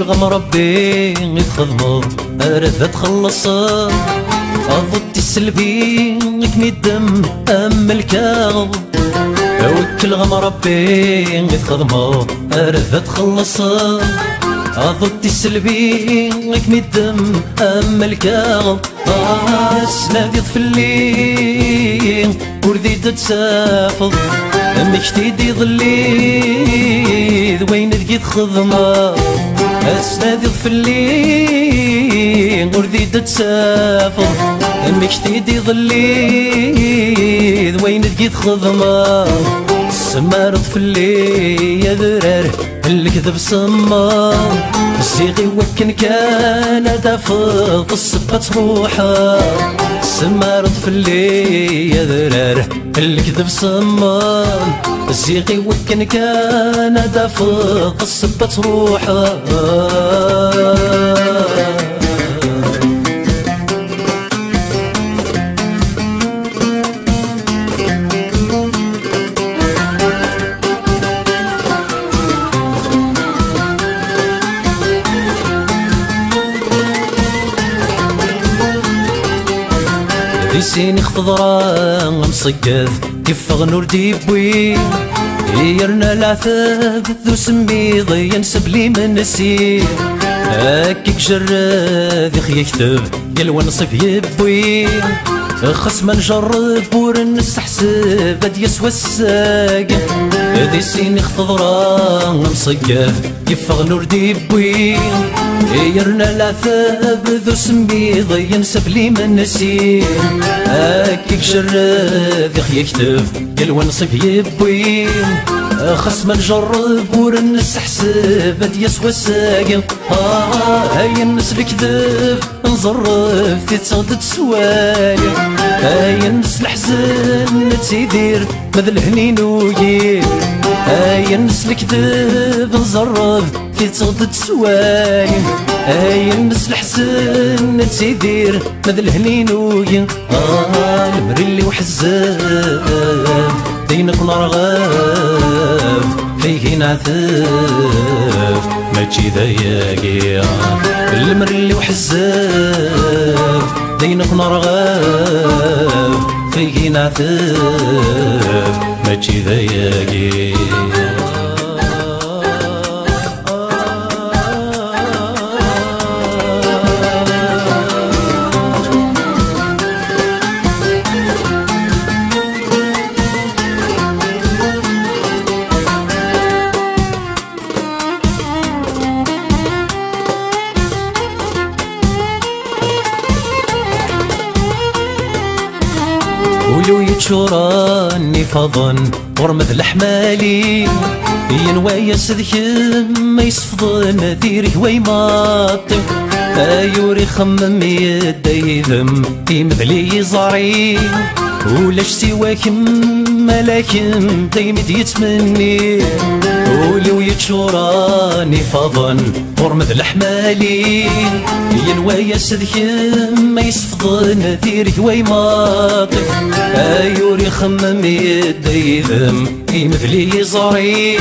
الغم ربي يتخدمض أراد تخلص أضد السلبي يكني الدم أم الكاظ وكل غم ربي يتخدمض أراد تخلص أضد السلبي يكني الدم أم الكاظ سنادي طفلي وردي تتسافض مكتيدي ظلي وين لقيت خدمة أسنادي طفلي وردي تتسافض مكتيدي ظلي وين لقيت خدمة سمار طفلي يا ذرار الكذب سمار الزيغي وكن كان دافض الصبة روحه سمار طفلي يا ذرار الكذب سمار الزيغي وكن كان دافض الصبة روحه سيني خضرا مصقذ يفغ نور ديبوي يرنا العذاب ذو سميض ينسب لي من نسير هاكيك جراد يخي يكتب يلوى نصف يبوي خص ما نجرب ورنستحسب هاد يسوى الساق هذي سيني خضرا مصقذ يفغ نور ديبوي يرنا العذاب ذو سميض ينسب لي من نسير هاكيك جراد يخي يكتب يلوى نصف يبوي خص ما نجرب ورنستحسب هاد يسوى الساق هاي الناس الكذب نزرب في تصدد سوالي هاي الناس الحزن نتيدير مذ الهنين ويل هاي الناس الكذب نزرب في تصدد سوالي هاي الناس الحزن نتيدير مذ الهنين ويل المري اللي وحزاب دينك نرغب فيه نعثف ماشي ذايقي المر اللي وحزاب دينك نرغب فيه نعثف ماشي ذايقي ولو يتشوراني فضن ورمذ الحمالي ينوايا سذكم ما يصفضن ذير هواي ماطي ايوري خمم يدايذم يمذلي يزاري ولاش سواكم ملاكم دايم يتمني ولو يتشوراني فضن ورمذ الحمالي ينوايا سذكم ما يصفضن ذير هواي ماطي ايوري خمم يدايذم يمذلي يزاري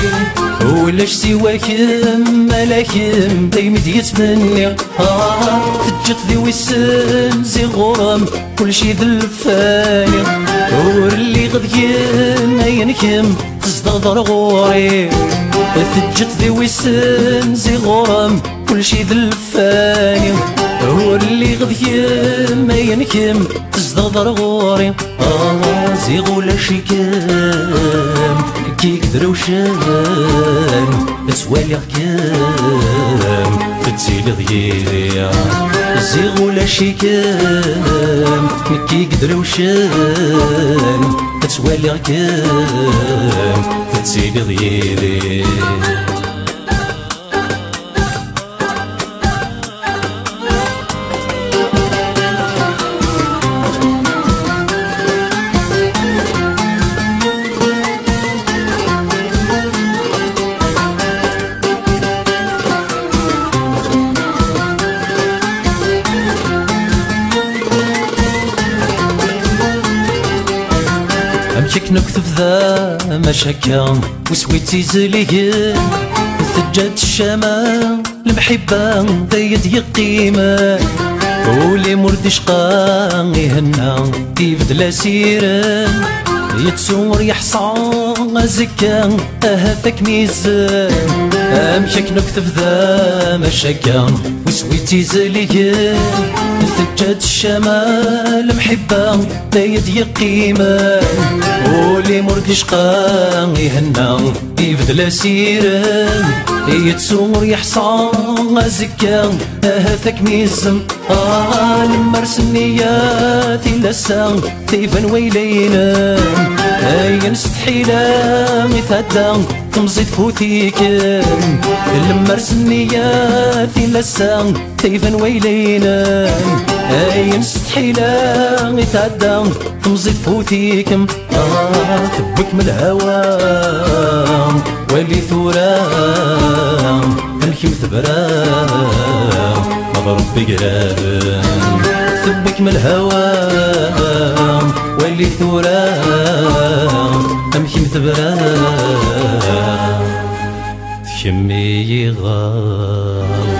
ولاش سواكم ملاكم دايم يتمني تجت ذي وسن زي غرام كل شي ذي الفاني ورلي غديم ينكم تزدغ غوري تجت ذي وسن زي غرام كل شي ذي الفاني ورلي غديم ينكم تزدغ غوري زي غولا شي كام كي قدروشان تسوالي كام تتسيلي ضيري زيغولا شي كام كي قدروشان تسوالي كام تتسيلي ضيري أمشك نكتب ذا مشاكل وسويتي زليين ثجات الشمال المحبة ضيد يقيمة ولي مرد شقا يهنا يبدل سيران يتسور يحصى زكا هفاك ميزان امشاك نكتف ذا مشاكا وسويتي زليا ثجات الشمال محبة ضيد يقيمة ولي مرد شقا يهنا يبدل سيران يتسور يحصى زكا هفاك ميزان نمارس النيات لسا تيفن ويلينا نستحيلا مثادا تمزيد فوتيك نمارس النيات لسا تيفن ويلينا نستحيلا مثادا تمزيد فوتيك ثبك من الهوى ولي ثورا الكم ثبرا ربي قرابن ثبك من الهوى واللي ثورا امشي مثبرا تشمي غار